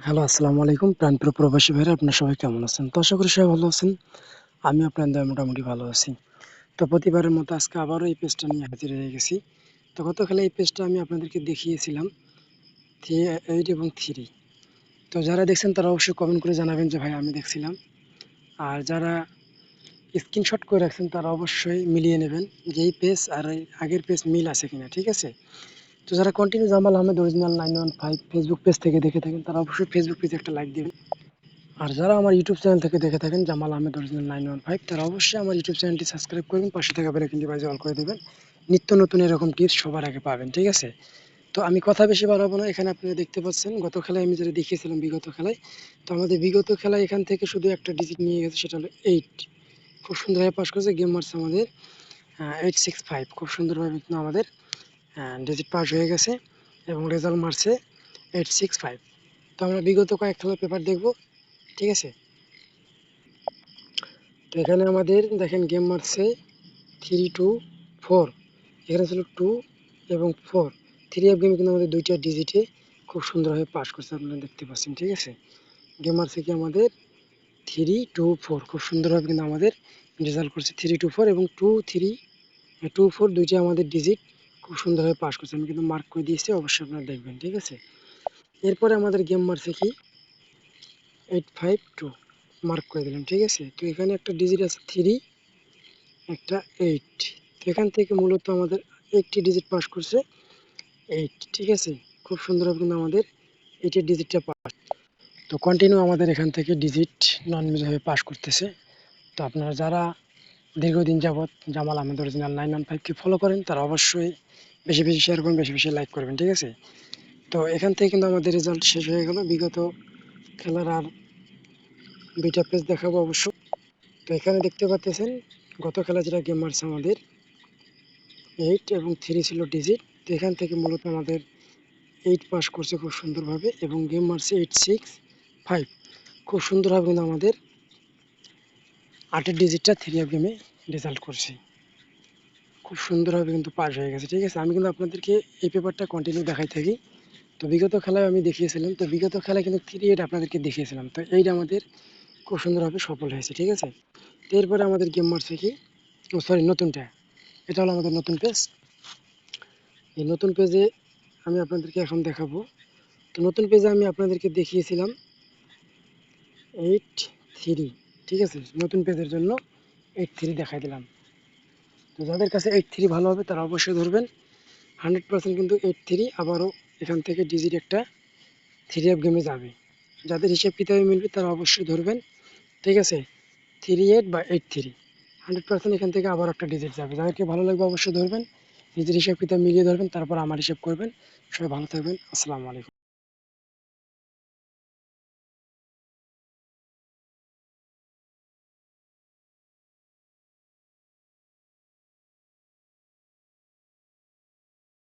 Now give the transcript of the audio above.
Hello, আসসালামু আলাইকুম। প্রাণপ্রিয় প্রবাসী ভাইরা আপনারা সবাই কেমন আছেন? তো আশা করি সবাই ভালো আছেন। আমিও আপনাদের দয়ায় মোটামুটি ভালো আছি। তো প্রতিবারের মতো আজকে আবারও এই পেজটা নিয়ে হাজির হয়ে গেছি। তো গতকালে এই পেজটা আমি আপনাদেরকে দেখিয়েছিলাম 8 এবং 3। তো যারা দেখছেন তারা অবশ্যই কমেন্ট করে জানাবেন যে ভাই আমি দেখছিলাম। আর যারা স্ক্রিনশট করে রাখছেন তারা অবশ্যই মিলিয়ে নেবেন যে এই পেজ আর এই আগের পেজ মিল আছে কিনা, ঠিক আছে? তো যারা continue Jamal Ahmed original 915 Facebook page থেকে দেখে থাকেন তারা অবশ্যই ফেসবুক পেজে একটা লাইক দিবেন। আর যারা আমার ইউটিউব চ্যানেল থেকে দেখে থাকেন জামাল আহমেদ অরিজিনাল 915, তারা অবশ্যই আমার ইউটিউব চ্যানেলটি সাবস্ক্রাইব করবেন, পাশে থাকা বেল আইকনটি বাজিয়ে অল করে দেবেন। নিত্য নতুন এরকম টিপস সবার আগে পাবেন, ঠিক আছে? তো আমি কথা বেশি বাড়াবো না। এখানে আপনারা দেখতে পাচ্ছেন গত খেলায় আমি যেটা দেখিয়েছিলাম বিগত খেলায়। তো আমাদের বিগত খেলায় এখান থেকে শুধু একটা ডিজিট নিয়ে গেছে, সেটা হলো 8। খুব সুন্দরভাবে পাস করেছে, গেম মারছে আমাদের 865। খুব সুন্দরভাবে কিন্তু আমাদের ডিজিট পাস হয়ে গেছে এবং রেজাল্ট মারছে 865। তো আমরা বিগত কয়েক খেলার পেপার দেখব, ঠিক আছে? তো এখানে আমাদের দেখেন গেম মারছে 3-2-4। এখানে ছিল 2 এবং 4। 3 অফ গেমে কিন্তু আমাদের দুইটা ডিজিটে খুব সুন্দরভাবে পাস করছে, আপনারা দেখতে পাচ্ছেন, ঠিক আছে? গেম মারছে কি আমাদের 3-2-4, খুব সুন্দরভাবে কিন্তু আমাদের রেজাল্ট করছে 3-2-4 এবং 2-3-2-4 দুইটা আমাদের ডিজিট খুব সুন্দরভাবে পাস করছে। আমি কিন্তু মার্ক করে দিয়েছি, অবশ্যই আপনারা দেখবেন, ঠিক আছে? এরপরে আমাদের গেম মারছে কি 852, মার্ক করে দিলাম, ঠিক আছে? তো এখানে একটা ডিজিট আছে 3, একটা 8। তো এখান থেকে মূলত আমাদের একটি ডিজিট পাস করছে 8, ঠিক আছে? খুব সুন্দরভাবে কিন্তু আমাদের 8 ডিজিটটা পাস। তো কন্টিনিউ আমাদের এখান থেকে ডিজিট নন মিলভাবে পাস করতেছে। তো আপনারা যারা দীর্ঘদিন যাবৎ জামাল আহমেদ অরিজিনাল 915কে ফলো করেন তারা অবশ্যই বেশি বেশি শেয়ার করবেন, বেশি বেশি লাইক করবেন, ঠিক আছে? তো এখান থেকে কিন্তু আমাদের রেজাল্ট শেষ হয়ে গেল। বিগত খেলার আর দুইটা পেজ দেখাবো অবশ্য। তো এখানে দেখতে পাচ্ছেন গত খেলা যেটা গেম মারছে আমাদের 8 এবং 3 ছিল ডিজিট। তো এখান থেকে মূলত আমাদের 8 পাস করছে খুব সুন্দরভাবে এবং গেম মারছে 865। খুব সুন্দরভাবে কিন্তু আমাদের 8 ডিজিটটা 3 অফ গেমে রেজাল্ট করছে। খুব সুন্দরভাবে কিন্তু পাস হয়ে গেছে, ঠিক আছে? আমি কিন্তু আপনাদেরকে এই পেপারটা কন্টিনিউ দেখাই থাকি। তো বিগত খেলায় আমি দেখিয়েছিলাম, তো বিগত খেলায় কিন্তু 3-8 আপনাদেরকে দেখিয়েছিলাম। তো এইটা আমাদের খুব সুন্দরভাবে সফল হয়েছে, ঠিক আছে? তো এরপরে আমাদের গেম মারছে কি, ও সরি, নতুনটা, এটা হলো আমাদের নতুন পেজ। এই নতুন পেজে আমি আপনাদেরকে এখন দেখাবো। তো নতুন পেজে আমি আপনাদেরকে দেখিয়েছিলাম 8-3, ঠিক আছে? নতুন পেজের জন্য 8-3 দেখাই দিলাম। তো যাদের কাছে 8-3 ভালো হবে তারা অবশ্যই ধরবেন। 100% কিন্তু 8-3 আবারও এখান থেকে ডিজিট একটা 3 অফ গেমে যাবে। যাদের হিসেব কিতাবে মিলবে তারা অবশ্যই ধরবেন, ঠিক আছে? 3-8 বা 8-3, 100% এখান থেকে আবার একটা ডিজিট যাবে। যাদেরকে ভালো লাগবে অবশ্যই ধরবেন, নিজের হিসাব কিতাব মিলিয়ে ধরবেন, তারপর আমার হিসাব করবেন। সবাই ভালো থাকবেন। আসসালামু আলাইকুম।